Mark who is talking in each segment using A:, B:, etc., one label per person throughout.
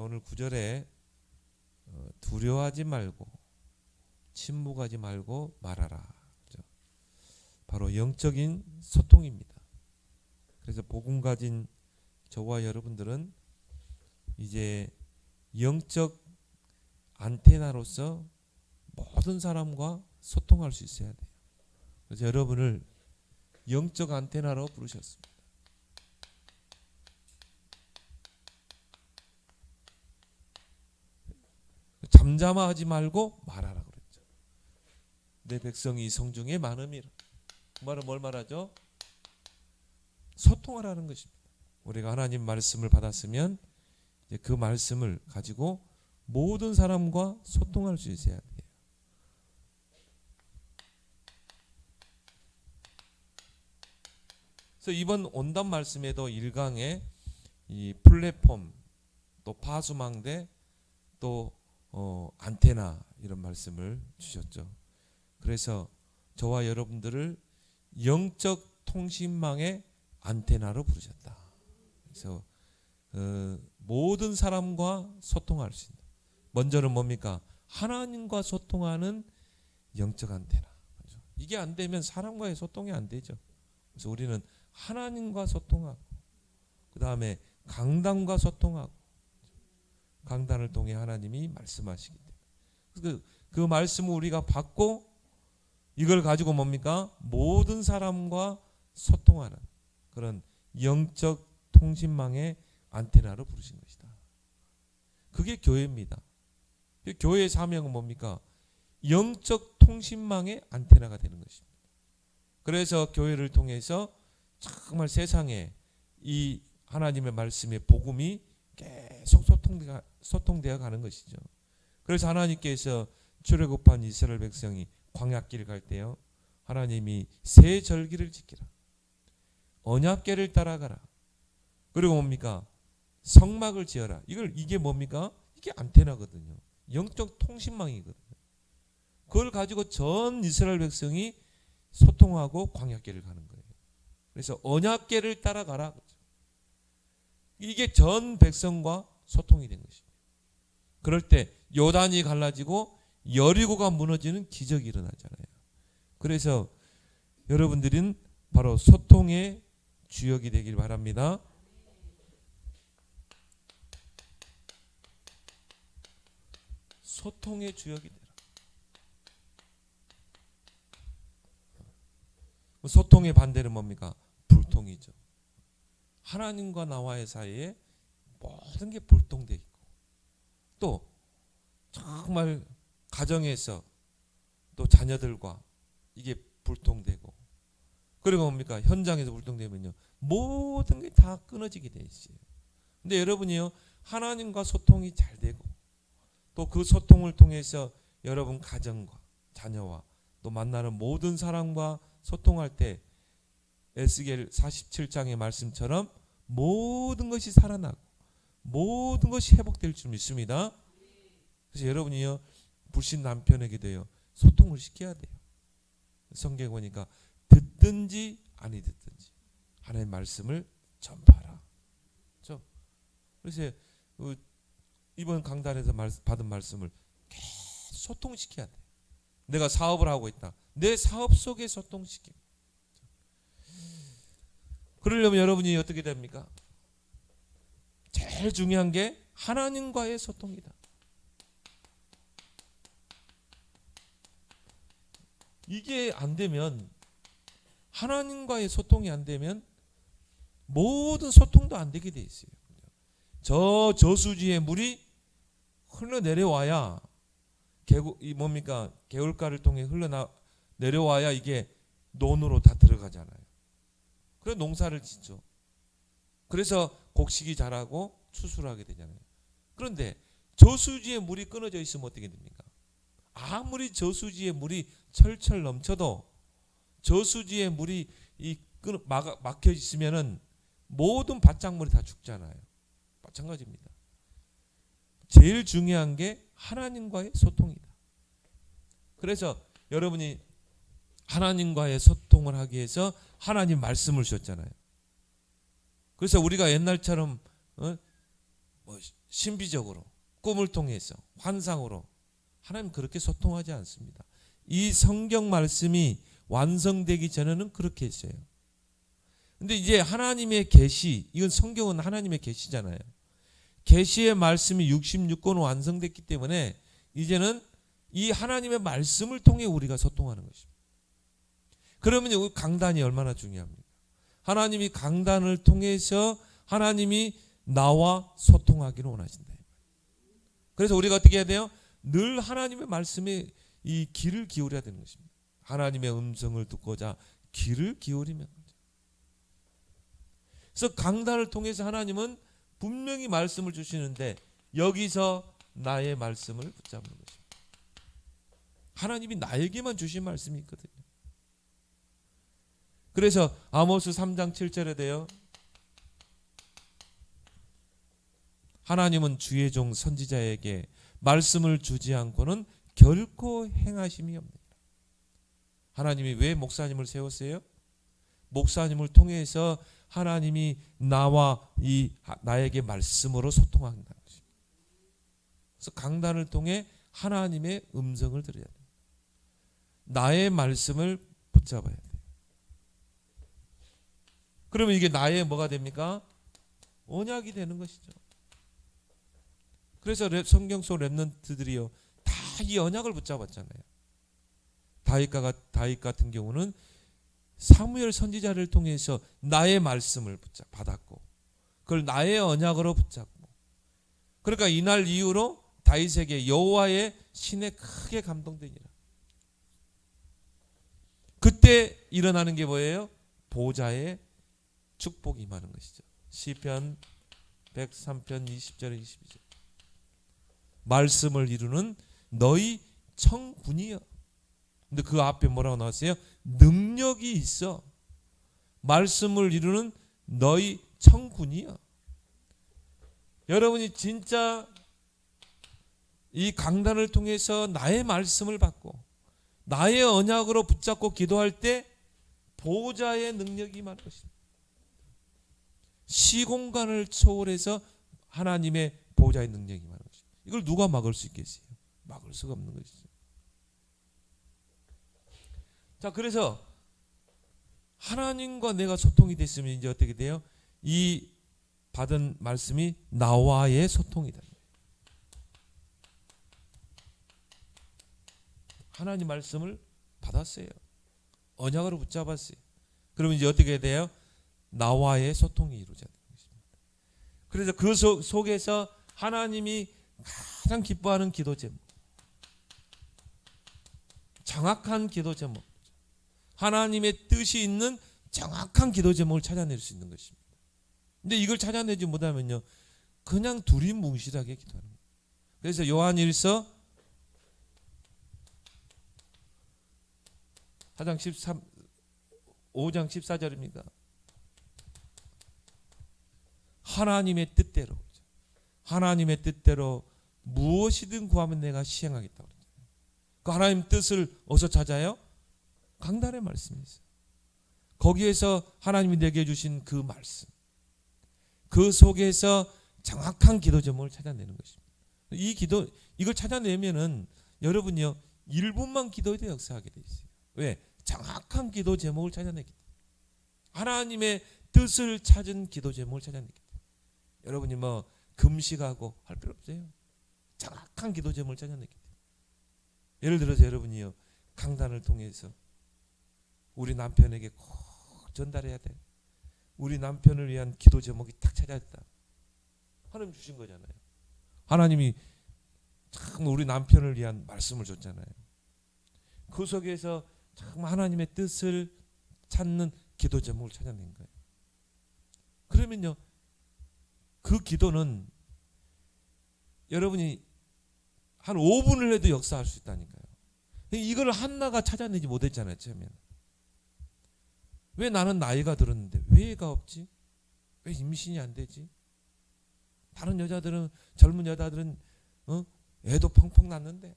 A: 오늘 9절에 두려워하지 말고 침묵하지 말고 말하라. 그렇죠? 바로 영적인 소통입니다. 그래서 복음 가진 저와 여러분들은 이제 영적 안테나로서 모든 사람과 소통할 수 있어야 돼요. 그래서 여러분을 영적 안테나로 부르셨습니다. 잠잠하지 말고 말하라 그랬죠. 내 백성이 성중에 많음이라. 그 말은 뭘 말하죠? 소통하라는 것입니다. 우리가 하나님 말씀을 받았으면 이제 그 말씀을 가지고 모든 사람과 소통할 수 있어야 돼요. 그래서 이번 온답 말씀에도 1강에 이 플랫폼, 또 파수망대, 또 안테나 이런 말씀을 주셨죠. 그래서 저와 여러분들을 영적 통신망의 안테나로 부르셨다. 그래서 모든 사람과 소통할 수 있는, 먼저는 뭡니까? 하나님과 소통하는 영적 안테나. 이게 안 되면 사람과의 소통이 안 되죠. 그래서 우리는 하나님과 소통하고, 그 다음에 강단과 소통하고, 강단을 통해 하나님이 말씀하시기 때문에 그 말씀을 우리가 받고 이걸 가지고 뭡니까? 모든 사람과 소통하는 그런 영적 통신망의 안테나로 부르신 것이다. 그게 교회입니다. 교회의 사명은 뭡니까? 영적 통신망의 안테나가 되는 것입니다. 그래서 교회를 통해서 정말 세상에 이 하나님의 말씀의 복음이 계속 소통되어 가는 것이죠. 그래서 하나님께서 출애굽한 이스라엘 백성이 광야길을 갈 때요, 하나님이 새 절기를 지키라, 언약궤를 따라가라, 그리고 뭡니까? 성막을 지어라. 이게 뭡니까? 이게 안테나거든요. 영적 통신망이거든요. 그걸 가지고 전 이스라엘 백성이 소통하고 광야길을 가는 거예요. 그래서 언약궤를 따라가라. 이게 전 백성과 소통이 된 것입니다. 그럴 때 요단이 갈라지고 여리고가 무너지는 기적이 일어나잖아요. 그래서 여러분들은 바로 소통의 주역이 되길 바랍니다. 소통의 주역이 되라. 소통의 반대는 뭡니까? 불통이죠. 하나님과 나와의 사이에 모든 게 불통되어 있고, 또 정말 가정에서 또 자녀들과 이게 불통되고, 그리고 뭡니까? 현장에서 불통되면요, 모든 게 다 끊어지게 돼 있어요. 근데 여러분이요, 하나님과 소통이 잘 되고, 또 그 소통을 통해서 여러분 가정과 자녀와 또 만나는 모든 사람과 소통할 때 에스겔 47장의 말씀처럼 모든 것이 살아나고 모든 것이 회복될 줄 믿습니다. 그래서 여러분이요, 불신 남편에게도요, 소통을 시켜야 돼요. 성경에 보니까 듣든지 아니 듣든지 하나님의 말씀을 전파하라. 그렇죠? 그래서 이번 강단에서 받은 말씀을 계속 소통시켜야 돼. 내가 사업을 하고 있다. 내 사업 속에 소통시킵니다. 그러려면 여러분이 어떻게 됩니까? 제일 중요한 게 하나님과의 소통이다. 이게 안 되면, 하나님과의 소통이 안 되면 모든 소통도 안 되게 돼 있어요. 저 저수지의 물이 흘러내려와야 개울가를 통해 흘러내려와야 이게 논으로 다 들어가잖아요. 그래서 농사를 짓죠. 그래서 곡식이 자라고 추수를 하게 되잖아요. 그런데 저수지에 물이 끊어져 있으면 어떻게 됩니까? 아무리 저수지에 물이 철철 넘쳐도 저수지에 물이 막혀 있으면은 모든 밭작물이 다 죽잖아요. 마찬가지입니다. 제일 중요한 게 하나님과의 소통이다. 그래서 여러분이 하나님과의 소통을 하기 위해서 하나님 말씀을 주셨잖아요. 그래서 우리가 옛날처럼 신비적으로, 꿈을 통해서, 환상으로. 하나님 그렇게 소통하지 않습니다. 이 성경 말씀이 완성되기 전에는 그렇게 했어요. 근데 이제 하나님의 계시, 이건 성경은 하나님의 계시잖아요. 계시의 말씀이 66권 완성됐기 때문에 이제는 이 하나님의 말씀을 통해 우리가 소통하는 것입니다. 그러면 강단이 얼마나 중요합니까? 하나님이 강단을 통해서 하나님이 나와 소통하기를 원하신다. 그래서 우리가 어떻게 해야 돼요? 늘 하나님의 말씀에 이 귀를 기울여야 되는 것입니다. 하나님의 음성을 듣고자 귀를 기울이면. 그래서 강단을 통해서 하나님은 분명히 말씀을 주시는데 여기서 나의 말씀을 붙잡는 것입니다. 하나님이 나에게만 주신 말씀이 있거든요. 그래서 아모스 3장 7절에 돼요. 하나님은 주의 종 선지자에게 말씀을 주지 않고는 결코 행하심이 없느니라. 하나님이 왜 목사님을 세웠어요? 목사님을 통해서 하나님이 나와 나에게 말씀으로 소통한다는 것입니다. 그래서 강단을 통해 하나님의 음성을 들어야 돼요. 나의 말씀을 붙잡아야 돼요. 그러면 이게 나의 뭐가 됩니까? 언약이 되는 것이죠. 그래서 성경 속 렘넌트들이요 다 이 언약을 붙잡았잖아요. 다윗 같은 경우는 사무엘 선지자를 통해서 나의 말씀을 받았고 그걸 나의 언약으로 붙잡고, 그러니까 이날 이후로 다윗에게 여호와의 신에 크게 감동되니라. 그때 일어나는 게 뭐예요? 보좌의 축복이 임하는 것이죠. 시편 103편 20절에 22절. 말씀을 이루는 너희 청군이여. 근데 그 앞에 뭐라고 나왔어요? 능력이 있어. 말씀을 이루는 너희 청군이여. 여러분이 진짜 이 강단을 통해서 나의 말씀을 받고 나의 언약으로 붙잡고 기도할 때 보호자의 능력이 임할 것입니다. 시공간을 초월해서 하나님의 보호자의 능력이 임할 것입니다. 이걸 누가 막을 수 있겠어요? 막을 수가 없는 것이죠. 자, 그래서 하나님과 내가 소통이 됐으면 이제 어떻게 돼요? 이 받은 말씀이 나와의 소통이다. 하나님 말씀을 받았어요. 언약으로 붙잡았어요. 그러면 이제 어떻게 돼요? 나와의 소통이 이루어져야 되는 것입니다. 그래서 그 속에서 하나님이 가장 기뻐하는 기도 제목, 정확한 기도 제목, 하나님의 뜻이 있는 정확한 기도 제목을 찾아낼 수 있는 것입니다. 근데 이걸 찾아내지 못하면요 그냥 두리뭉실하게 기도하는 거예요. 그래서 요한일서 5장 14절입니다. 하나님의 뜻대로 무엇이든 구하면 내가 시행하겠다고 그랬잖아요. 그 하나님 뜻을 어디서 찾아요? 강단의 말씀에서. 거기에서 하나님이 내게 주신 그 말씀, 그 속에서 정확한 기도 제목을 찾아내는 것입니다. 이걸 찾아내면은 여러분이요 1분만 기도해도 역사하게 돼 있어요. 왜? 정확한 기도 제목을 찾아내기 때문에. 하나님의 뜻을 찾은 기도 제목을 찾아내기 때문에. 여러분이 뭐 금식하고 할 필요 없어요. 정확한 기도 제목을 찾아내기 때문에. 예를 들어서 여러분이요 강단을 통해서 우리 남편에게 꼭 전달해야 돼. 우리 남편을 위한 기도 제목이 딱 찾아졌다. 하나님 주신 거잖아요. 하나님이 참 우리 남편을 위한 말씀을 줬잖아요. 그 속에서 참 하나님의 뜻을 찾는 기도 제목을 찾아낸 거예요. 그러면요 그 기도는 여러분이 한 5분을 해도 역사할 수 있다니까요. 이걸 한나가 찾아내지 못했잖아요. 처음에는. 왜 나는 나이가 들었는데 왜 애가 없지? 왜 임신이 안 되지? 다른 여자들은, 젊은 여자들은 애도 펑펑 났는데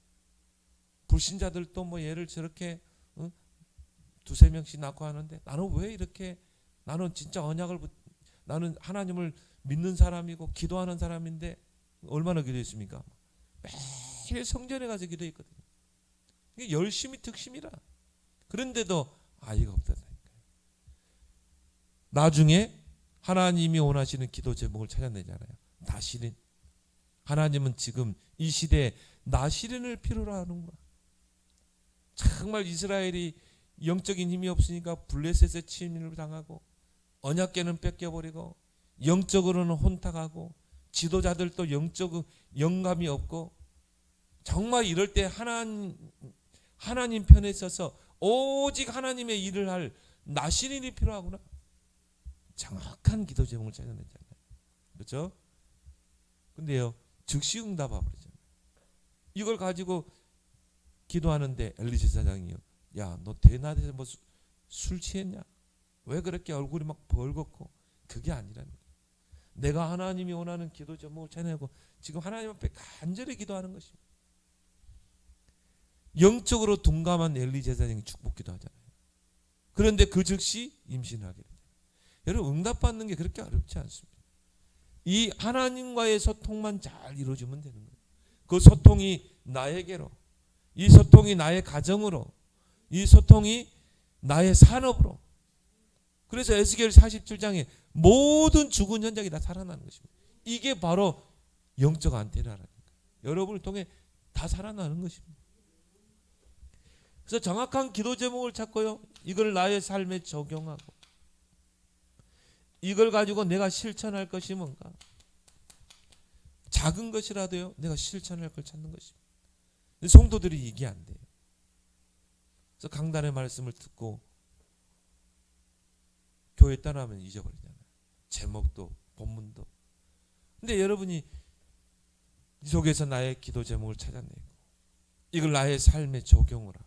A: 불신자들도 뭐 얘를 저렇게 두세 명씩 낳고 하는데 나는 왜 이렇게, 나는 진짜 나는 하나님을 믿는 사람이고 기도하는 사람인데 얼마나 기도했습니까? 매일 성전에 가서 기도했거든요. 이게 열심히 특심이라. 그런데도 아이가 없다니까요. 나중에 하나님이 원하시는 기도 제목을 찾아내잖아요. 나시린. 하나님은 지금 이 시대에 나시린을 필요로 하는 거야. 정말 이스라엘이 영적인 힘이 없으니까 블레셋의 침입을 당하고 언약궤는 뺏겨버리고 영적으로는 혼탁하고 지도자들도 영적 영감이 없고 정말 이럴 때 하나님 편에 서서 오직 하나님의 일을 할 나시린이 필요하구나. 정확한 기도 제목을 찾아내잖아요. 그렇죠? 근데요, 즉시 응답하 버리잖아요. 이걸 가지고 기도하는데 엘리사 사장이요, 야, 너 대낮에 뭐 술 취했냐? 왜 그렇게 얼굴이 막 벌겋고? 그게 아니라는 거예요. 내가 하나님이 원하는 기도 제목을 찾아내고 지금 하나님 앞에 간절히 기도하는 것입니다. 영적으로 둔감한 엘리 제사장이 축복기도 하잖아요. 그런데 그 즉시 임신을 하게 되잖아요. 여러분, 응답받는 게 그렇게 어렵지 않습니다. 이 하나님과의 소통만 잘 이루어지면 되는 거예요. 그 소통이 나에게로, 이 소통이 나의 가정으로, 이 소통이 나의 산업으로. 그래서 에스겔 47장에 모든 죽은 현장이 다 살아나는 것입니다. 이게 바로 영적 안테나라니까. 여러분을 통해 다 살아나는 것입니다. 그래서 정확한 기도 제목을 찾고요, 이걸 나의 삶에 적용하고 이걸 가지고 내가 실천할 것이 뭔가, 작은 것이라도요 내가 실천할 걸 찾는 것입니다. 근데 성도들이 이게 안 돼요. 그래서 강단의 말씀을 듣고 교회 떠나면 잊어버리잖아요. 제목도 본문도. 근데 여러분이 이 속에서 나의 기도 제목을 찾아내고 이걸 나의 삶에 적용을 하고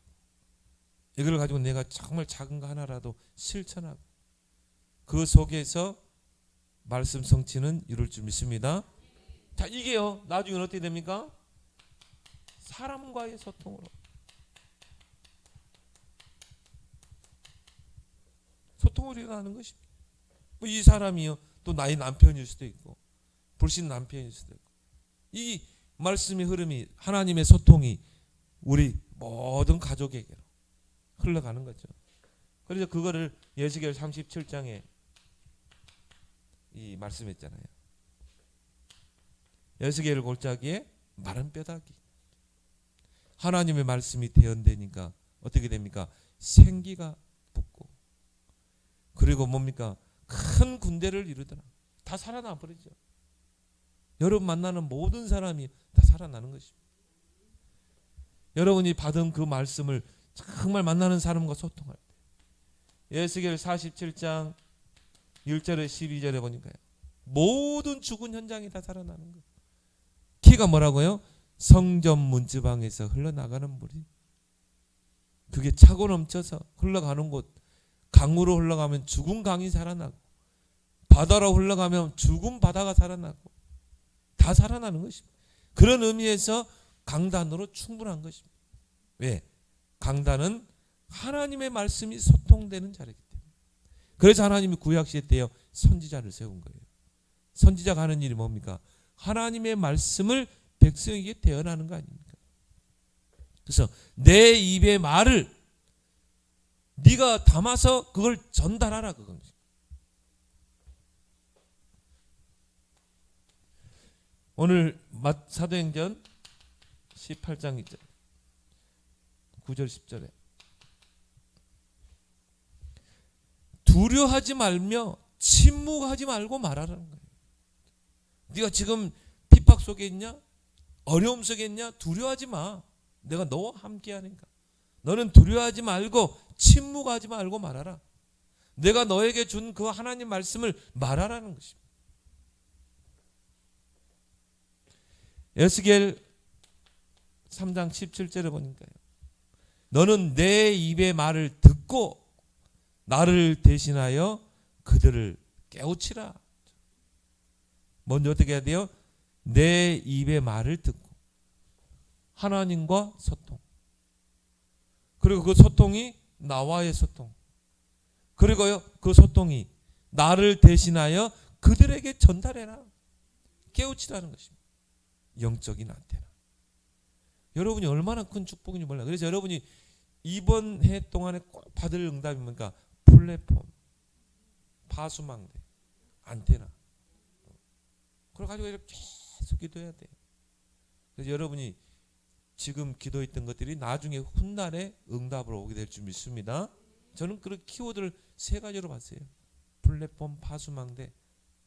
A: 이걸 가지고 내가 정말 작은 거 하나라도 실천하고 그 속에서 말씀 성취는 이룰 줄 믿습니다. 자, 이게요 나중에 어떻게 됩니까? 사람과의 소통으로. 소통을 일어나는 것입니다. 뭐 이 사람이요 또 나의 남편일 수도 있고 불신 남편일 수도 있고, 이 말씀의 흐름이, 하나님의 소통이 우리 모든 가족에게로 흘러가는 거죠. 그래서 그거를 에스겔 37장에 이 말씀했잖아요. 에스겔 골짜기에 마른 뼈다귀. 하나님의 말씀이 대언되니까 어떻게 됩니까? 생기가 붙고, 그리고 뭡니까? 큰 군대를 이루더라. 다 살아나 버리죠. 여러분 만나는 모든 사람이 다 살아나는 것입니다. 여러분이 받은 그 말씀을 정말 만나는 사람과 소통할 때, 에스겔 47장 1절에 12절에 보니까요, 모든 죽은 현장이 다 살아나는 거예요. 키가 뭐라고요? 성전 문지방에서 흘러나가는 물이, 그게 차고 넘쳐서 흘러가는 곳, 강으로 흘러가면 죽은 강이 살아나고 바다로 흘러가면 죽은 바다가 살아나고 다 살아나는 것입니다. 그런 의미에서 강단으로 충분한 것입니다. 왜? 강단은 하나님의 말씀이 소통되는 자리이기 때문에. 그래서 하나님이 구약시대 때요 선지자를 세운 거예요. 선지자가 하는 일이 뭡니까? 하나님의 말씀을 백성에게 대언하는 거 아닙니까? 그래서 내 입의 말을 네가 담아서 그걸 전달하라, 그겁니다. 오늘 사도행전 18장 2절 9절 10절에 두려워하지 말며 침묵하지 말고 말하라는 거예요. 네가 지금 핍박 속에 있냐? 어려움 속에 있냐? 두려워하지 마. 내가 너와 함께 하니까. 너는 두려워하지 말고 침묵하지 말고 말하라. 내가 너에게 준 그 하나님 말씀을 말하라는 것입니다. 에스겔 3장 17절에 보니까요, 너는 내 입의 말을 듣고 나를 대신하여 그들을 깨우치라. 먼저 어떻게 해야 돼요? 내 입의 말을 듣고 하나님과 소통, 그리고 그 소통이 나와의 소통, 그리고요 그 소통이 나를 대신하여 그들에게 전달해라, 깨우치라는 것입니다. 영적인 안테나. 여러분이 얼마나 큰 축복인지 몰라요. 그래서 여러분이 이번 해 동안에 꼭 받을 응답이 뭔가 플랫폼, 파수망대, 안테나. 그걸 가지고 이렇게 계속 기도해야 돼요. 그래서 여러분이 지금 기도했던 것들이 나중에 훗날에 응답으로 오게 될 줄 믿습니다. 저는 그런 키워드를 3가지로 봤어요. 플랫폼, 파수망대,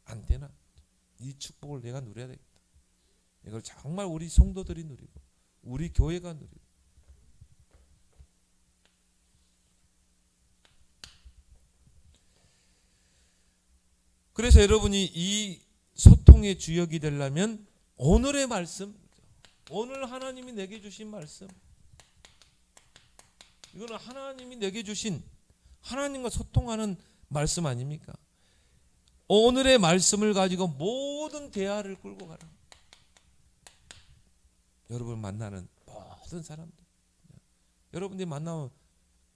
A: 안테나. 이 축복을 내가 누려야 되겠다. 이걸 정말 우리 성도들이 누리고 우리 교회가 누리고. 그래서 여러분이 이 소통의 주역이 되려면 오늘의 말씀, 오늘 하나님이 내게 주신 말씀, 이거는 하나님이 내게 주신 하나님과 소통하는 말씀 아닙니까? 오늘의 말씀을 가지고 모든 대화를 끌고 가라. 여러분 만나는 모든 사람들, 여러분들이 만나면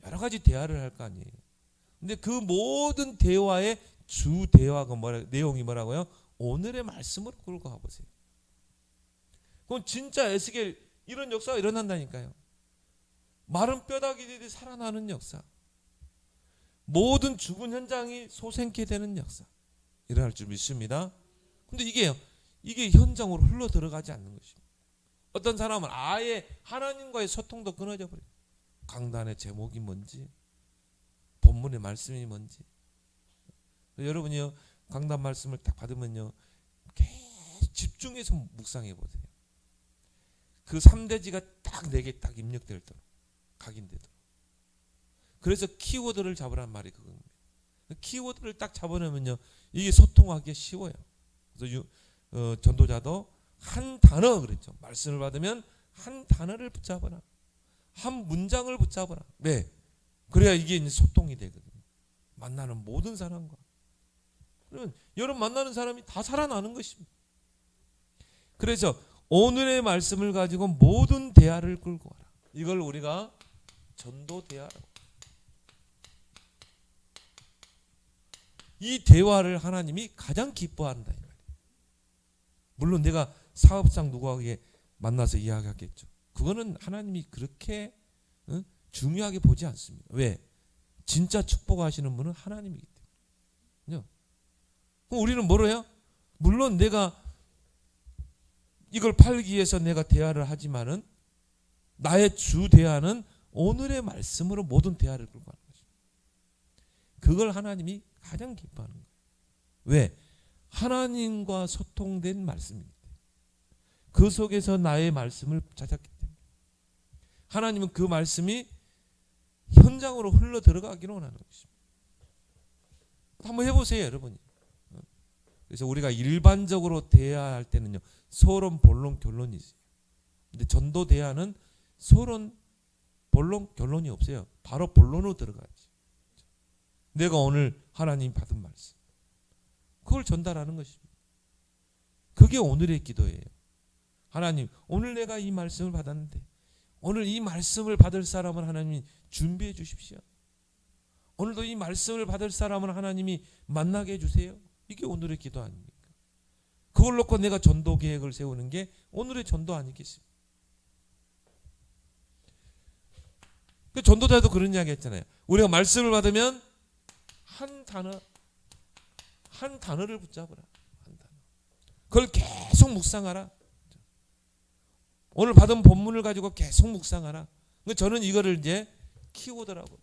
A: 여러 가지 대화를 할 거 아니에요. 근데 그 모든 대화의 주 대화가 내용이 뭐라고요? 오늘의 말씀으로 끌고 가보세요. 그럼 진짜 에스겔 이런 역사가 일어난다니까요. 마른 뼈다귀들이 살아나는 역사, 모든 죽은 현장이 소생케 되는 역사 일어날 줄 믿습니다. 근데 이게 현장으로 흘러 들어가지 않는 것입니다. 어떤 사람은 아예 하나님과의 소통도 끊어져 버려요. 강단의 제목이 뭔지, 본문의 말씀이 뭔지. 여러분이요, 강단 말씀을 딱 받으면요, 계속 집중해서 묵상해 보세요. 그 3대지가 딱 내게 딱 입력되도록, 각인되도록. 그래서 키워드를 잡으란 말이 그겁니다. 키워드를 딱 잡아내면요, 이게 소통하기 쉬워요. 그래서 전도자도 한 단어 그랬죠. 말씀을 받으면 한 단어를 붙잡아라. 한 문장을 붙잡아라. 왜? 그래야 이게 이제 소통이 되거든요. 만나는 모든 사람과. 그러면 여러분 만나는 사람이 다 살아나는 것입니다. 그래서 오늘의 말씀을 가지고 모든 대화를 끌고 와라. 이걸 우리가 전도 대화라고. 이 대화를 하나님이 가장 기뻐한다. 물론 내가 사업상 누구에게 만나서 이야기하겠죠. 그거는 하나님이 그렇게 중요하게 보지 않습니다. 왜? 진짜 축복하시는 분은 하나님이기 때문에. 그럼 우리는 뭐로 해요? 물론 내가 이걸 팔기 위해서 내가 대화를 하지만은 나의 주 대화는 오늘의 말씀으로 모든 대화를 끌고 가는 것입니다. 그걸 하나님이 가장 기뻐하는 거예요. 왜? 하나님과 소통된 말씀입니다. 그 속에서 나의 말씀을 찾았기 때문에 하나님은 그 말씀이 현장으로 흘러 들어가기를 원하는 것입니다. 한번 해보세요, 여러분이. 그래서 우리가 일반적으로 대화할 때는요, 서론, 본론, 결론이 있어요. 근데 전도 대화는 서론, 본론, 결론이 없어요. 바로 본론으로 들어가지. 내가 오늘 하나님 받은 말씀, 그걸 전달하는 것입니다. 그게 오늘의 기도예요. 하나님, 오늘 내가 이 말씀을 받았는데 오늘 이 말씀을 받을 사람은 하나님이 준비해 주십시오. 오늘도 이 말씀을 받을 사람은 하나님이 만나게 해주세요. 이게 오늘의 기도 아닙니까? 그걸 놓고 내가 전도 계획을 세우는 게 오늘의 전도 아니겠습니까? 전도자도 그런 이야기 했잖아요. 우리가 말씀을 받으면 한 단어를 붙잡으라. 한 단어. 그걸 계속 묵상하라. 오늘 받은 본문을 가지고 계속 묵상하라. 저는 이거를 이제 키워드라고.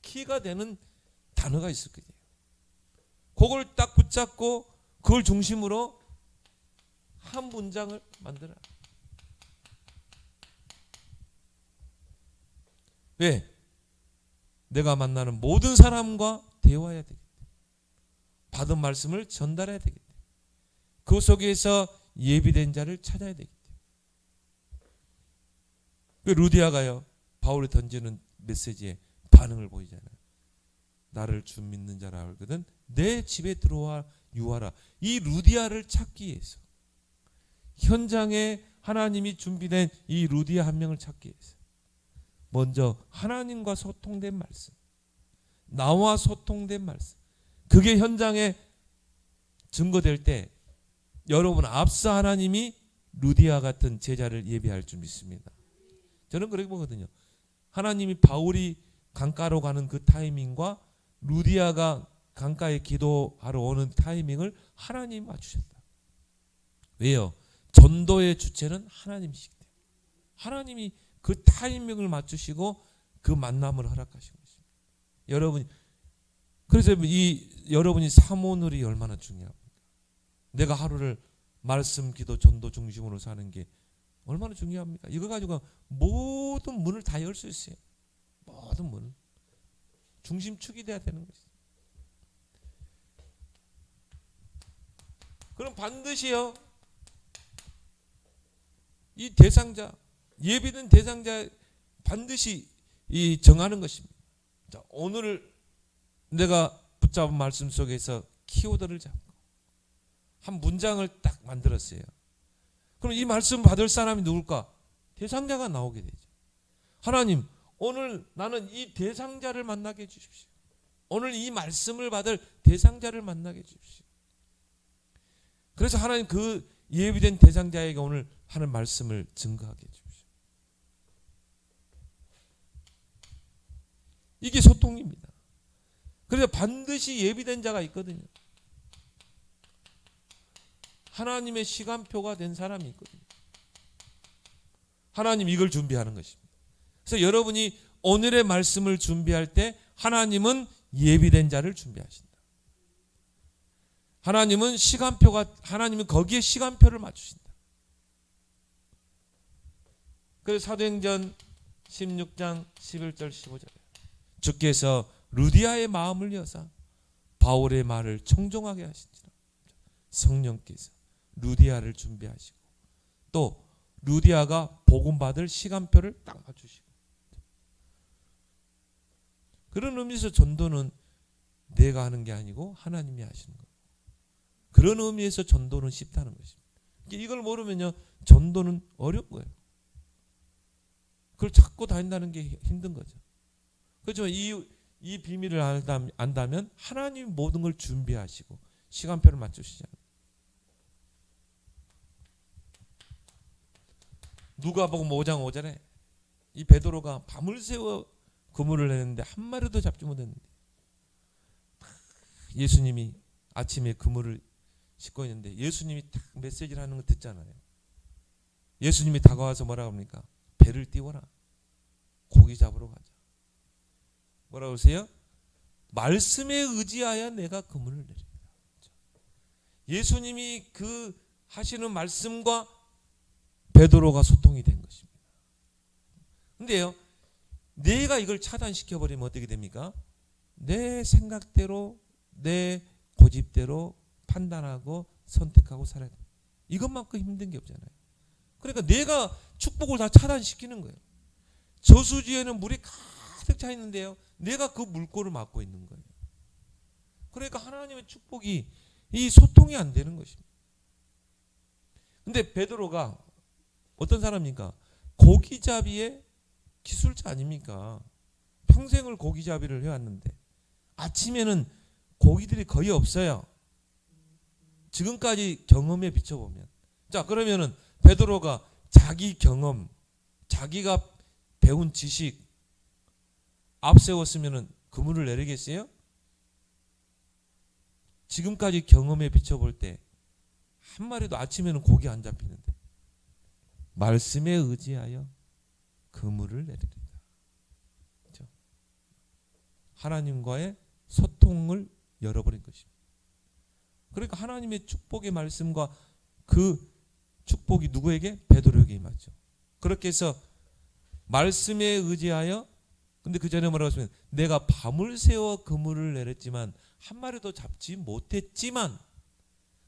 A: 키가 되는 단어가 있을 거예요. 그걸 딱 붙잡고 그걸 중심으로 한 문장을 만들어라. 왜? 내가 만나는 모든 사람과 대화해야 되겠다. 받은 말씀을 전달해야 되겠다. 그 속에서 예비된 자를 찾아야 되겠다. 루디아가요, 바울이 던지는 메시지에 반응을 보이잖아요. 나를 주 믿는 자라 알거든 내 집에 들어와 유하라. 이 루디아를 찾기 위해서, 현장에 하나님이 준비된 이 루디아 한 명을 찾기 위해서 먼저 하나님과 소통된 말씀, 나와 소통된 말씀, 그게 현장에 증거될 때 여러분 앞서 하나님이 루디아 같은 제자를 예비할 줄 믿습니다. 저는 그렇게 보거든요. 하나님이 바울이 강가로 가는 그 타이밍과 루디아가 강가에 기도하러 오는 타이밍을 하나님이 맞추셨다. 왜요? 전도의 주체는 하나님이시기 때문에 하나님이 그 타이밍을 맞추시고 그 만남을 허락하신 것입니다. 여러분, 그래서 여러분이 사모늘이 얼마나 중요합니까? 내가 하루를 말씀, 기도, 전도 중심으로 사는 게 얼마나 중요합니까? 이거 가지고 모든 문을 다 열 수 있어요. 모든 문을. 중심축이 돼야 되는 것이죠. 그럼 반드시요, 이 대상자, 예비된 대상자 반드시 정하는 것입니다. 자, 오늘 내가 붙잡은 말씀 속에서 키워드를 잡고 한 문장을 딱 만들었어요. 그럼 이 말씀 받을 사람이 누굴까? 대상자가 나오게 되죠. 하나님, 오늘 나는 이 대상자를 만나게 해주십시오. 오늘 이 말씀을 받을 대상자를 만나게 해주십시오. 그래서 하나님 그 예비된 대상자에게 오늘 하는 말씀을 증거하게 해주십시오. 이게 소통입니다. 그래서 반드시 예비된 자가 있거든요. 하나님의 시간표가 된 사람이 있거든요. 하나님 이걸 준비하는 것입니다. 그래서 여러분이 오늘의 말씀을 준비할 때 하나님은 예비된 자를 준비하신다. 하나님은 거기에 시간표를 맞추신다. 그래서 사도행전 16장 11절 15절에 주께서 루디아의 마음을 여사 바울의 말을 청종하게 하신지라. 성령께서 루디아를 준비하시고 또 루디아가 복음 받을 시간표를 딱 맞추시고, 그런 의미에서 전도는 내가 하는 게 아니고 하나님이 하시는 거예요. 그런 의미에서 전도는 쉽다는 것입니다. 이걸 모르면요, 전도는 어려운 거예요. 그걸 찾고 다닌다는 게 힘든 거죠. 그렇지만 이 비밀을 안다면 하나님이 모든 걸 준비하시고 시간표를 맞추시잖아요. 누가복음 5장 5절에 이 베드로가 밤을 새워 그물을 내는데 한 마리도 잡지 못했는데 예수님이 아침에 그물을 싣고 있는데 예수님이 딱 메시지를 하는 거 듣잖아요. 예수님이 다가와서 뭐라고 합니까? 배를 띄워라. 고기 잡으러 가자. 뭐라고 하세요? 말씀에 의지하여 내가 그물을 내린다. 예수님이 그 하시는 말씀과 베드로가 소통이 된 것입니다. 근데요, 내가 이걸 차단시켜버리면 어떻게 됩니까? 내 생각대로, 내 고집대로 판단하고 선택하고 살아야 돼요. 이것만큼 힘든 게 없잖아요. 그러니까 내가 축복을 다 차단시키는 거예요. 저수지에는 물이 가득 차 있는데요, 내가 그 물꼬를 막고 있는 거예요. 그러니까 하나님의 축복이 이 소통이 안 되는 것입니다. 근데 베드로가 어떤 사람입니까? 고기잡이의 기술자 아닙니까? 평생을 고기잡이를 해왔는데 아침에는 고기들이 거의 없어요. 지금까지 경험에 비춰보면. 자, 그러면은 베드로가 자기 경험, 자기가 배운 지식 앞세웠으면은 그물을 내리겠어요? 지금까지 경험에 비춰볼 때 한 마리도 아침에는 고기 안 잡히는데 말씀에 의지하여 그물을 내리리다. 그렇죠? 하나님과의 소통을 열어버린 것입니다. 그러니까 하나님의 축복의 말씀과 그 축복이 누구에게? 베드로에게 임하죠. 그렇게 해서 말씀에 의지하여, 근데 그 전에 뭐라고 하시면 내가 밤을 새워 그물을 내렸지만 한 마리도 잡지 못했지만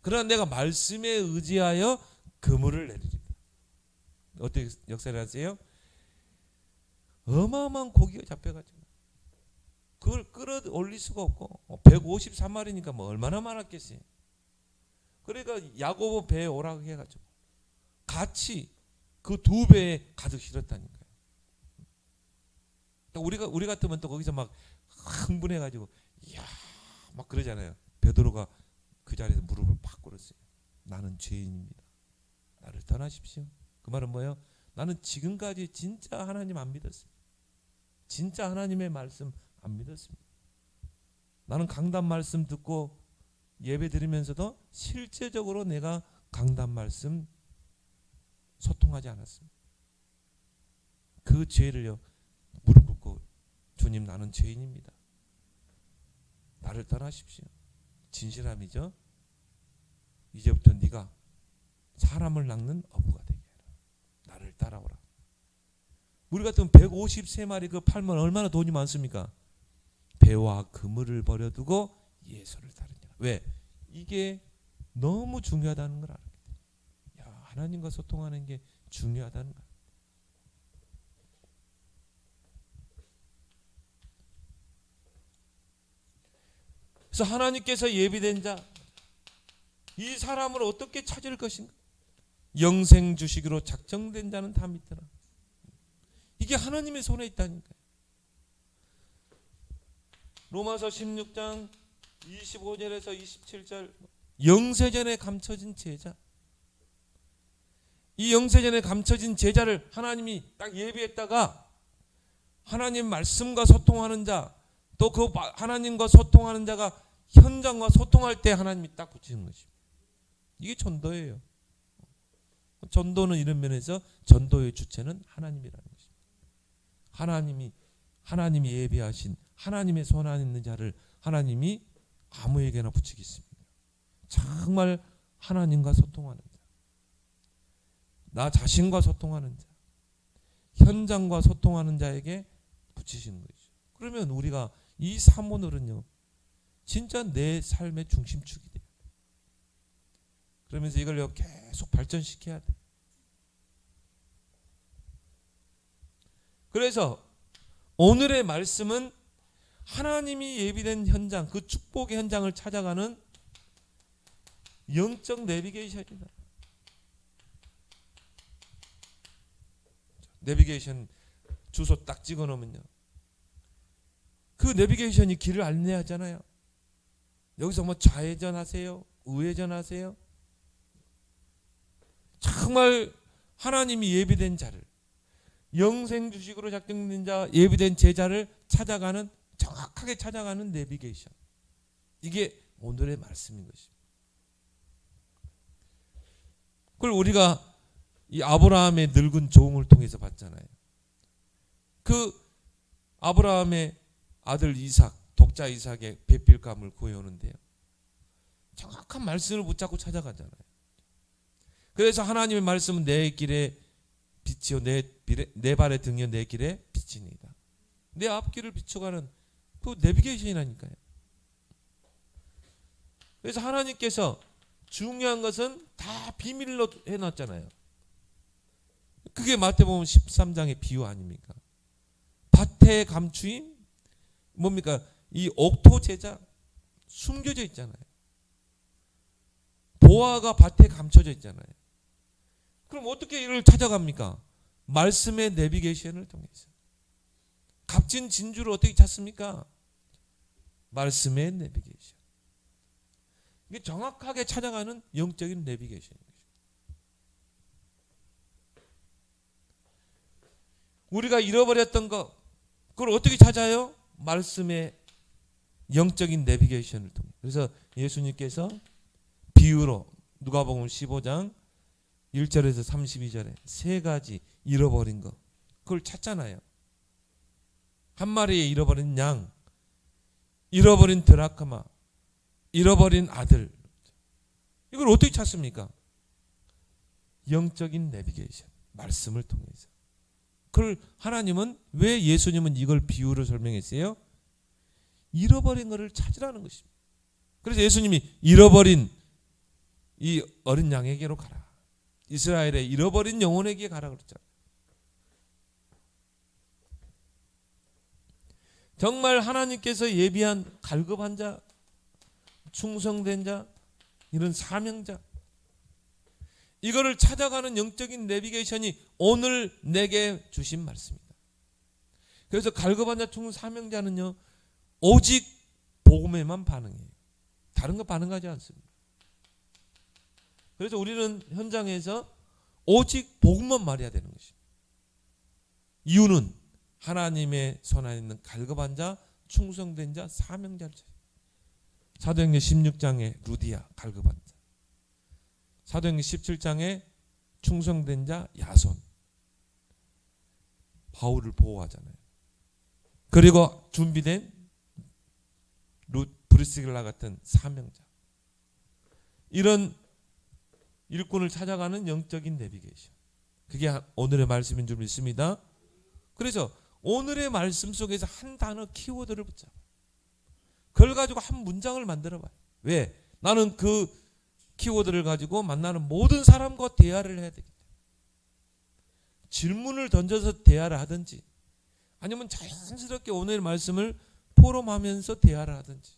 A: 그러나 내가 말씀에 의지하여 그물을 내리리다. 어떻게 역사를 하세요? 어마어마한 고기가 잡혀가지고 그걸 끌어올릴 수가 없고 153마리니까 뭐 얼마나 많았겠어요. 그러니까 야고보 배에 오라고 해가지고 같이 그 2배에 가득 실었다니까요. 우리 같으면 또 거기서 막 흥분해가지고 이야 막 그러잖아요. 베드로가 그 자리에서 무릎을 팍 꿇었어요. 나는 죄인입니다. 나를 떠나십시오. 그 말은 뭐예요? 나는 지금까지 진짜 하나님 안 믿었습니다. 진짜 하나님의 말씀 안 믿었습니다. 나는 강단 말씀 듣고 예배 드리면서도 실제적으로 내가 강단 말씀 소통하지 않았습니다. 그 죄를요 무릎 꿇고 주님 나는 죄인입니다. 나를 떠나십시오. 진실함이죠. 이제부터 네가 사람을 낚는 어부가 되게 해라. 나를 따라오라. 우리 같은 153마리 그 팔면 얼마나 돈이 많습니까? 배와 그물을 버려두고 예수를 따르냐. 왜? 이게 너무 중요하다는 걸 알았기 때문에. 야, 하나님과 소통하는 게 중요하다는 거. 그래서 하나님께서 예비된 자, 이 사람을 어떻게 찾을 것인가? 영생 주시기로 작정된 자는 다 믿더라. 이게 하나님의 손에 있다니까요. 로마서 16장 25절에서 27절 영세전에 감춰진 제자. 이 영세전에 감춰진 제자를 하나님이 딱 예비했다가 하나님 말씀과 소통하는 자, 또 그 하나님과 소통하는 자가 현장과 소통할 때 하나님이 딱 붙이는 것입니다. 이게 전도예요. 전도는 이런 면에서 전도의 주체는 하나님이라는 것입니다. 하나님이 예비하신 하나님의 손 안에 있는 자를 하나님이 아무에게나 붙이겠습니다. 정말 하나님과 소통하는 자, 나 자신과 소통하는 자, 현장과 소통하는 자에게 붙이시는 거죠. 그러면 우리가 이 사모늘은요 진짜 내 삶의 중심축이 돼요. 그러면서 이걸 계속 발전시켜야 돼. 그래서 오늘의 말씀은 하나님이 예비된 현장, 그 축복의 현장을 찾아가는 영적 내비게이션이다. 내비게이션 주소 딱 찍어 놓으면요, 그 내비게이션이 길을 안내하잖아요. 여기서 뭐 좌회전하세요, 우회전하세요. 정말 하나님이 예비된 자를, 영생 주식으로 작정된 자, 예비된 제자를 찾아가는, 정확하게 찾아가는 내비게이션. 이게 오늘의 말씀인 것입니다. 그걸 우리가 이 아브라함의 늙은 종을 통해서 봤잖아요. 그 아브라함의 아들 이삭, 독자 이삭의 배필감을 구해오는데요, 정확한 말씀을 붙잡고 찾아가잖아요. 그래서 하나님의 말씀은 내 길에 빛이요 내 발의 등이요 내 길에 빛이니이다. 내 앞길을 비춰가는 그 내비게이션이라니까요. 그래서 하나님께서 중요한 것은 다 비밀로 해놨잖아요. 그게 마태복음 13장의 비유 아닙니까? 밭의 감추임, 뭡니까? 이 옥토 제자 숨겨져 있잖아요. 보화가 밭에 감춰져 있잖아요. 그럼 어떻게 이를 찾아갑니까? 말씀의 내비게이션을 통해서. 값진 진주를 어떻게 찾습니까? 말씀의 내비게이션. 이게 정확하게 찾아가는 영적인 내비게이션입니다. 우리가 잃어버렸던 것, 그걸 어떻게 찾아요? 말씀의 영적인 내비게이션을 통해. 그래서 예수님께서 비유로 누가복음 15장 1절에서 32절에 세 가지 잃어버린 것, 그걸 찾잖아요. 한 마리의 잃어버린 양, 잃어버린 드라크마, 잃어버린 아들. 이걸 어떻게 찾습니까? 영적인 내비게이션, 말씀을 통해서. 그걸 하나님은, 왜 예수님은 이걸 비유로 설명했어요? 잃어버린 것을 찾으라는 것입니다. 그래서 예수님이 잃어버린 이 어린 양에게로 가라, 이스라엘의 잃어버린 영혼에게 가라 그랬잖아요. 정말 하나님께서 예비한 갈급한 자, 충성된 자, 이런 사명자, 이거를 찾아가는 영적인 내비게이션이 오늘 내게 주신 말씀입니다. 그래서 갈급한 자, 충성 사명자는요 오직 복음에만 반응해요. 다른 거 반응하지 않습니다. 그래서 우리는 현장에서 오직 복음만 말해야 되는 것입니다. 이유는 하나님의 손 안에 있는 갈급한 자, 충성된 자, 사명자를. 사도행전 16장에 루디아 갈급한 자, 사도행전 17장에 충성된 자 야손, 바울을 보호하잖아요. 그리고 준비된 브리스길라 같은 사명자, 이런 일꾼을 찾아가는 영적인 내비게이션, 그게 오늘의 말씀인 줄 믿습니다. 그래서 오늘의 말씀 속에서 한 단어 키워드를 붙잡아, 그걸 가지고 한 문장을 만들어 봐요. 왜? 나는 그 키워드를 가지고 만나는 모든 사람과 대화를 해야 되기 때문에. 질문을 던져서 대화를 하든지, 아니면 자연스럽게 오늘 말씀을 포럼하면서 대화를 하든지,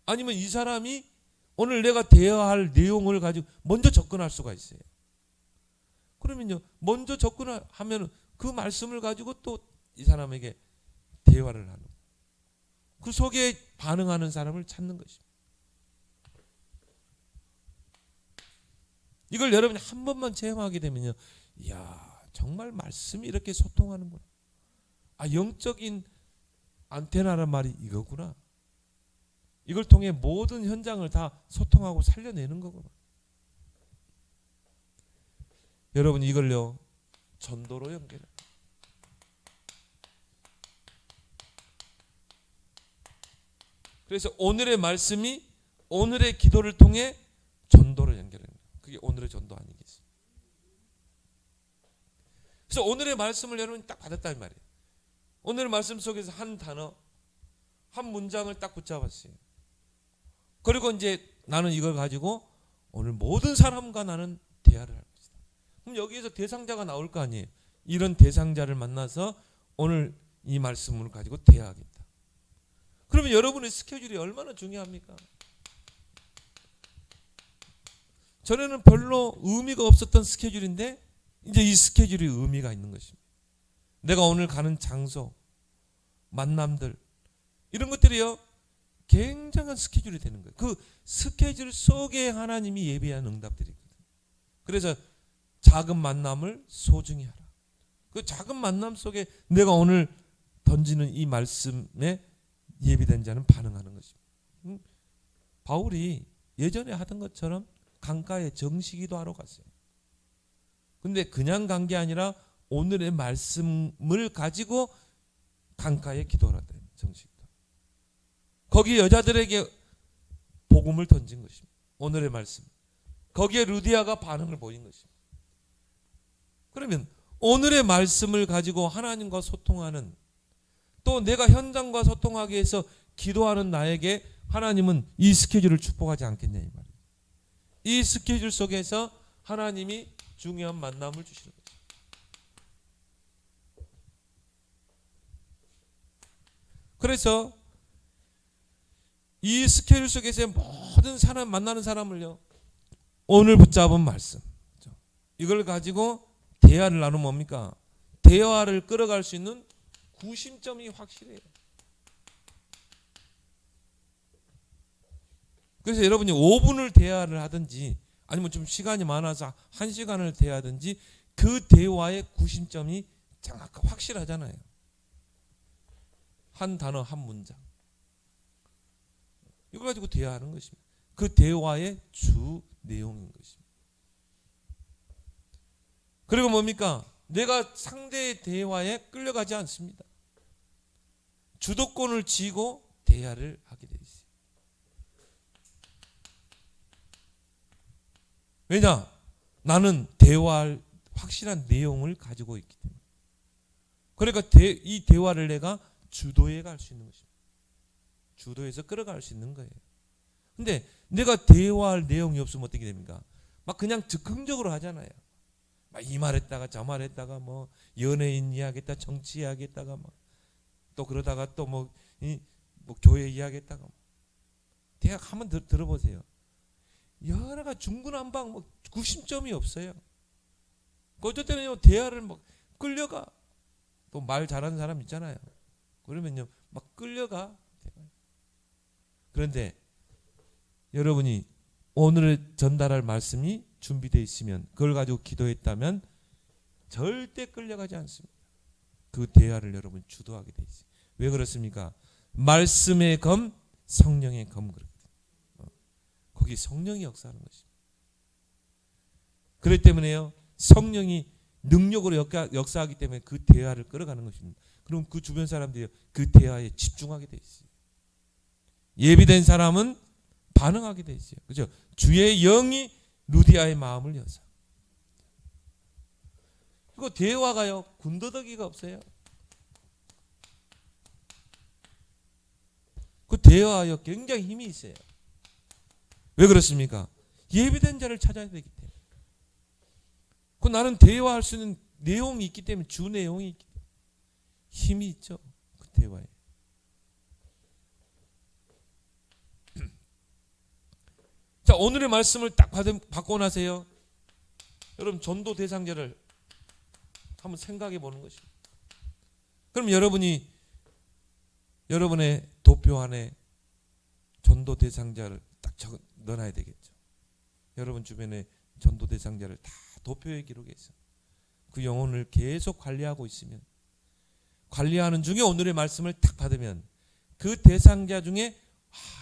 A: 아니면 이 사람이 오늘 내가 대화할 내용을 가지고 먼저 접근할 수가 있어요. 그러면요, 먼저 접근하면 그 말씀을 가지고 또 이 사람에게 대화를 하는, 그 속에 반응하는 사람을 찾는 것입니다. 이걸 여러분이 한 번만 체험하게 되면요, 이야, 정말 말씀이 이렇게 소통하는구나. 아, 영적인 안테나란 말이 이거구나. 이걸 통해 모든 현장을 다 소통하고 살려내는 거구나. 여러분, 이걸요 전도로 연결해요. 그래서 오늘의 말씀이 오늘의 기도를 통해 전도로 연결합니다. 그게 오늘의 전도 아니겠어요? 그래서 오늘의 말씀을 여러분이 딱 받았단 말이에요. 오늘의 말씀 속에서 한 단어, 한 문장을 딱 붙잡았어요. 그리고 이제 나는 이걸 가지고 오늘 모든 사람과 나는 대화를 할 것이다. 그럼 여기에서 대상자가 나올 거 아니에요. 이런 대상자를 만나서 오늘 이 말씀을 가지고 대화하겠다. 그러면 여러분의 스케줄이 얼마나 중요합니까? 전에는 별로 의미가 없었던 스케줄인데 이제 이 스케줄이 의미가 있는 것입니다. 내가 오늘 가는 장소, 만남들, 이런 것들이요 굉장한 스케줄이 되는 거예요. 그 스케줄 속에 하나님이 예비한 응답들이거든요. 그래서 작은 만남을 소중히 하라. 그 작은 만남 속에 내가 오늘 던지는 이 말씀에 예비된 자는 반응하는 것입니다. 바울이 예전에 하던 것처럼 강가에 정식기도 하러 갔어요. 근데 그냥 간 게 아니라 오늘의 말씀을 가지고 강가에 기도하라. 정식기도. 거기 여자들에게 복음을 던진 것입니다. 오늘의 말씀. 거기에 루디아가 반응을 보인 것입니다. 그러면 오늘의 말씀을 가지고 하나님과 소통하는, 또 내가 현장과 소통하기 위해서 기도하는 나에게 하나님은 이 스케줄을 축복하지 않겠냐 이 말이에요. 이 스케줄 속에서 하나님이 중요한 만남을 주시는 거죠. 그래서 이 스케줄 속에서 모든 사람 만나는 사람을요 오늘 붙잡은 말씀, 이걸 가지고 대화를 나누면 뭡니까? 대화를 끌어갈 수 있는 구심점이 확실해요. 그래서 여러분이 5분을 대화를 하든지 아니면 좀 시간이 많아서 1시간을 대화하든지 그 대화의 구심점이 정확하고 확실하잖아요. 한 단어 한 문장, 이걸 가지고 대화하는 것입니다. 그 대화의 주 내용인 것입니다. 그리고 뭡니까? 내가 상대의 대화에 끌려가지 않습니다. 주도권을 쥐고 대화를 하게 되어 있어요. 왜냐? 나는 대화할 확실한 내용을 가지고 있기 때문에. 그러니까 이 대화를 내가 주도해 갈 수 있는 것입니다. 주도해서 끌어갈 수 있는 거예요. 근데 내가 대화할 내용이 없으면 어떻게 됩니까? 막 그냥 즉흥적으로 하잖아요. 막 이 말했다가 저 말했다가 뭐 연예인 이야기했다, 정치 이야기했다가 뭐 또 그러다가 또 뭐 교회 이야기했다가 대화 한번 들어보세요. 여러가 중구난방 뭐 구심점이 없어요. 어쩔 때는요 대화를 막 끌려가. 또 말 잘하는 사람 있잖아요. 그러면요 막 끌려가. 그런데 여러분이 오늘 전달할 말씀이 준비되어 있으면, 그걸 가지고 기도했다면 절대 끌려가지 않습니다. 그 대화를 여러분 주도하게 돼 있어요. 왜 그렇습니까? 말씀의 검, 성령의 검. 거기 성령이 역사하는 것입니다. 그렇기 때문에요, 성령이 능력으로 역사하기 때문에 그 대화를 끌어가는 것입니다. 그럼 그 주변 사람들이 그 대화에 집중하게 돼 있어요. 예비된 사람은 반응하게 돼 있어요. 그죠? 주의 영이 루디아의 마음을 여서. 이거 대화가요, 군더더기가 없어요. 그 대화요, 굉장히 힘이 있어요. 왜 그렇습니까? 예비된 자를 찾아야 되기 때문에. 그 나는 대화할 수 있는 내용이 있기 때문에, 주 내용이 있기 때문에 힘이 있죠. 그 대화에. 자, 오늘의 말씀을 딱 받고 나세요. 여러분 전도 대상자를 한번 생각해 보는 것입니다. 그럼 여러분이 여러분의 도표 안에 전도 대상자를 딱 넣어놔야 되겠죠. 여러분 주변에 전도 대상자를 다 도표에 기록해서 그 영혼을 계속 관리하고 있으면, 관리하는 중에 오늘의 말씀을 딱 받으면 그 대상자 중에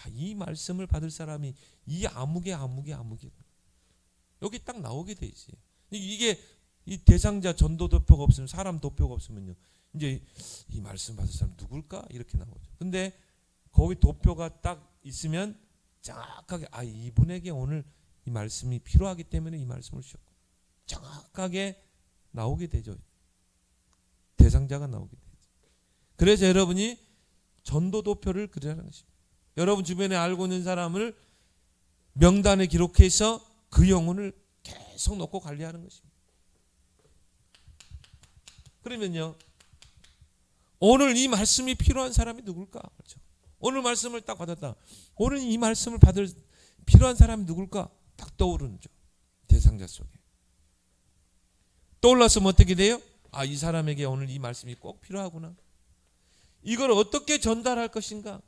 A: 이 말씀을 받을 사람이 이 아무개 여기 딱 나오게 돼 있어요. 이게 이 대상자 전도 도표가 없으면, 사람 도표가 없으면요, 이제 이 말씀 받을 사람 누굴까 이렇게 나오죠. 근데 거기 도표가 딱 있으면 정확하게 이분에게 오늘 이 말씀이 필요하기 때문에 이 말씀을 주셨고, 정확하게 나오게 되죠. 대상자가 나오게 되죠. 그래서 여러분이 전도 도표를 그리라는 것입니다. 여러분 주변에 알고 있는 사람을 명단에 기록해서 그 영혼을 계속 놓고 관리하는 것입니다. 그러면요, 오늘 이 말씀이 필요한 사람이 누굴까? 그렇죠? 오늘 말씀을 딱 받았다. 오늘 이 말씀을 받을 필요한 사람이 누굴까? 딱 떠오르는 죠. 대상자 속에. 떠올랐으면 어떻게 돼요? 이 사람에게 오늘 이 말씀이 꼭 필요하구나. 이걸 어떻게 전달할 것인가?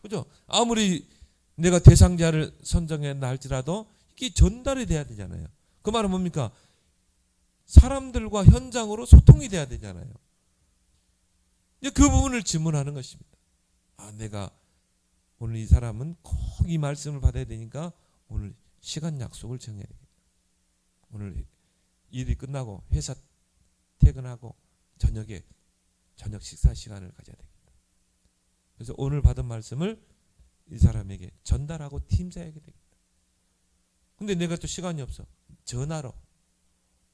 A: 그죠? 아무리 내가 대상자를 선정했나 할지라도 이게 전달이 돼야 되잖아요. 그 말은 뭡니까? 사람들과 현장으로 소통이 돼야 되잖아요. 이제 그 부분을 질문하는 것입니다. 내가 오늘 이 사람은 꼭 이 말씀을 받아야 되니까 오늘 시간 약속을 정해야 되겠다. 오늘 일이 끝나고 회사 퇴근하고 저녁에 저녁 식사 시간을 가져야 되겠다. 그래서 오늘 받은 말씀을 이 사람에게 전달하고 팀사에게 되겠다. 근데 내가 또 시간이 없어. 전화로.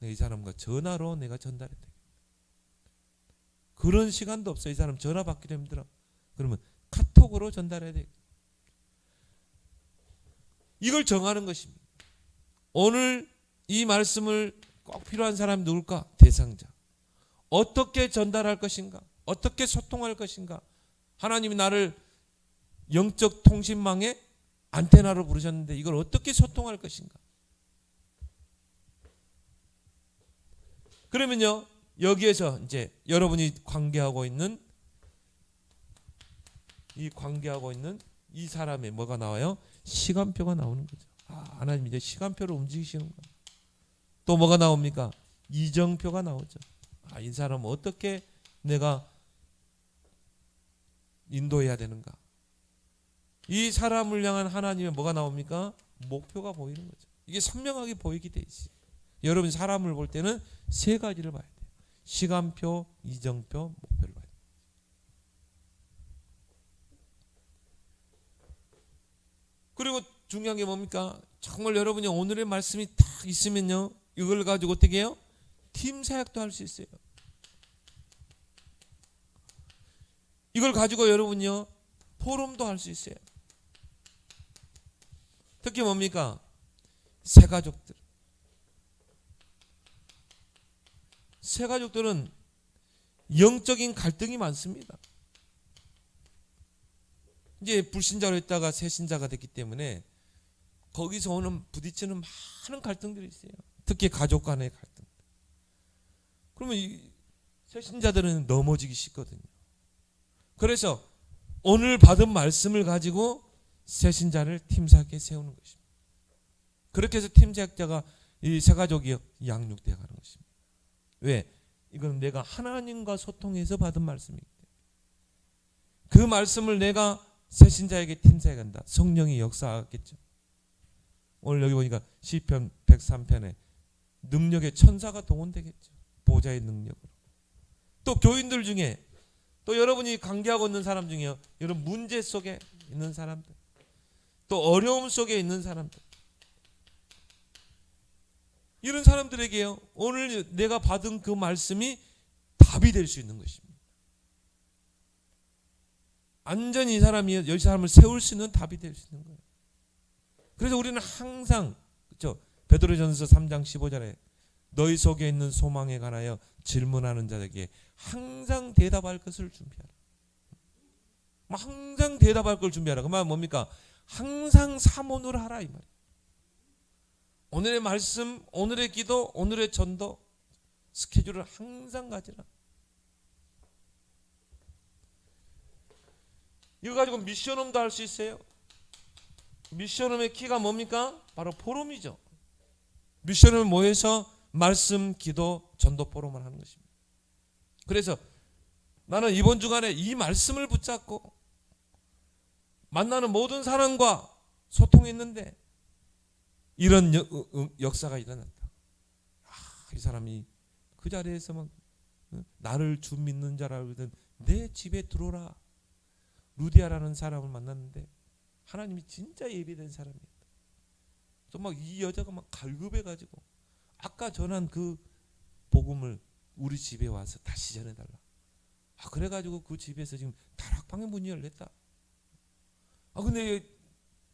A: 이 사람과 전화로 내가 전달해야 되겠다. 그런 시간도 없어. 이 사람 전화 받기도 힘들어. 그러면 카톡으로 전달해야 되겠다. 이걸 정하는 것입니다. 오늘 이 말씀을 꼭 필요한 사람이 누굴까? 대상자. 어떻게 전달할 것인가? 어떻게 소통할 것인가? 하나님이 나를 영적 통신망의 안테나로 부르셨는데 이걸 어떻게 소통할 것인가? 그러면요, 여기에서 이제 여러분이 관계하고 있는 이 사람의 뭐가 나와요? 시간표가 나오는 거죠. 하나님 이제 시간표를 움직이시는 거예요. 또 뭐가 나옵니까? 이정표가 나오죠. 이 사람 어떻게 내가 인도해야 되는가? 이 사람을 향한 하나님의 뭐가 나옵니까? 목표가 보이는 거죠. 이게 선명하게 보이게 돼 있어요. 여러분 사람을 볼 때는 세 가지를 봐야 돼요. 시간표, 이정표, 목표를 봐야 돼요. 그리고 중요한 게 뭡니까? 정말 여러분이 오늘의 말씀이 딱 있으면요, 이걸 가지고 어떻게 해요? 팀 사역도 할 수 있어요. 이걸 가지고 여러분요, 포럼도 할 수 있어요. 특히 뭡니까? 새가족들은 영적인 갈등이 많습니다. 이제 불신자로 있다가 새신자가 됐기 때문에 거기서 오는 부딪히는 많은 갈등들이 있어요. 특히 가족 간의 갈등. 그러면 이 새신자들은 넘어지기 쉽거든요. 그래서 오늘 받은 말씀을 가지고 새신자를 팀사역에 세우는 것입니다. 그렇게 해서 팀사역자가 이 세 가족이 양육되어 가는 것입니다. 왜? 이건 내가 하나님과 소통해서 받은 말씀이기 때문에. 그 말씀을 내가 새신자에게 팀사역한다. 성령이 역사하겠죠. 오늘 여기 보니까 시편 103편에 능력의 천사가 동원되겠죠. 보좌의 능력으로. 또 교인들 중에 또 여러분이 관계하고 있는 사람 중에요. 여러분 문제 속에 있는 사람들, 또 어려움 속에 있는 사람들, 이런 사람들에게요, 오늘 내가 받은 그 말씀이 답이 될 수 있는 것입니다. 완전히 이 사람을 세울 수 있는 답이 될 수 있는 거예요. 그래서 우리는 항상, 그렇죠? 베드로전서 3장 15절에 너희 속에 있는 소망에 관하여 질문하는 자에게 항상 대답할 것을 준비하라. 항상 대답할 걸 준비하라. 그 말은 뭡니까? 항상 사모를 하라, 이 말이에요. 오늘의 말씀, 오늘의 기도, 오늘의 전도 스케줄을 항상 가지라. 이거 가지고 미션홈도 할 수 있어요. 미션홈의 키가 뭡니까? 바로 포럼이죠. 미션홈을 모여서 말씀, 기도, 전도 포럼을 하는 것입니다. 그래서 나는 이번 주간에 이 말씀을 붙잡고 만나는 모든 사람과 소통했는데 이런 역사가 일어났다. 이 사람이 그 자리에서만 나를 주 믿는 자라 그러던 내 집에 들어오라. 루디아라는 사람을 만났는데 하나님이 진짜 예비된 사람이었다. 또 막 이 여자가 막 갈급해가지고 아까 전한 그 복음을 우리 집에 와서 다시 전해달라. 그래가지고 그 집에서 지금 다락방의 문이 열렸다. 근데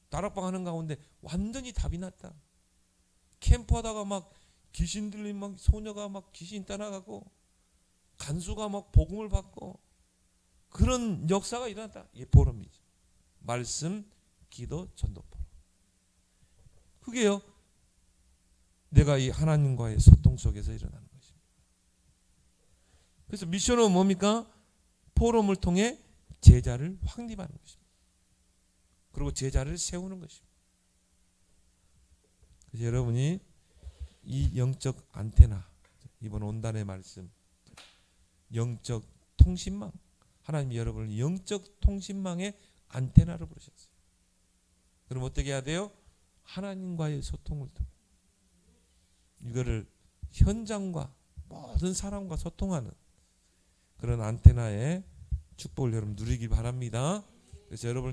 A: 다락방 하는 가운데 완전히 답이 났다. 캠프하다가 막 귀신 들린 막 소녀가 막 귀신 떠나가고 간수가 막 복음을 받고 그런 역사가 일어났다. 이게 포럼이죠. 말씀, 기도, 전도 포럼. 그게요, 내가 이 하나님과의 소통 속에서 일어나는 것입니다. 그래서 미션은 뭡니까? 포럼을 통해 제자를 확립하는 것입니다. 그리고 제자를 세우는 것입니다. 그래서 여러분이 이 영적 안테나, 이번 온단의 말씀, 영적 통신망, 하나님이 여러분을 영적 통신망의 안테나로 부르셨어요. 그럼 어떻게 해야 돼요? 하나님과의 소통을 통해 이거를 현장과 모든 사람과 소통하는 그런 안테나의 축복을 여러분 누리길 바랍니다. 그래서 여러분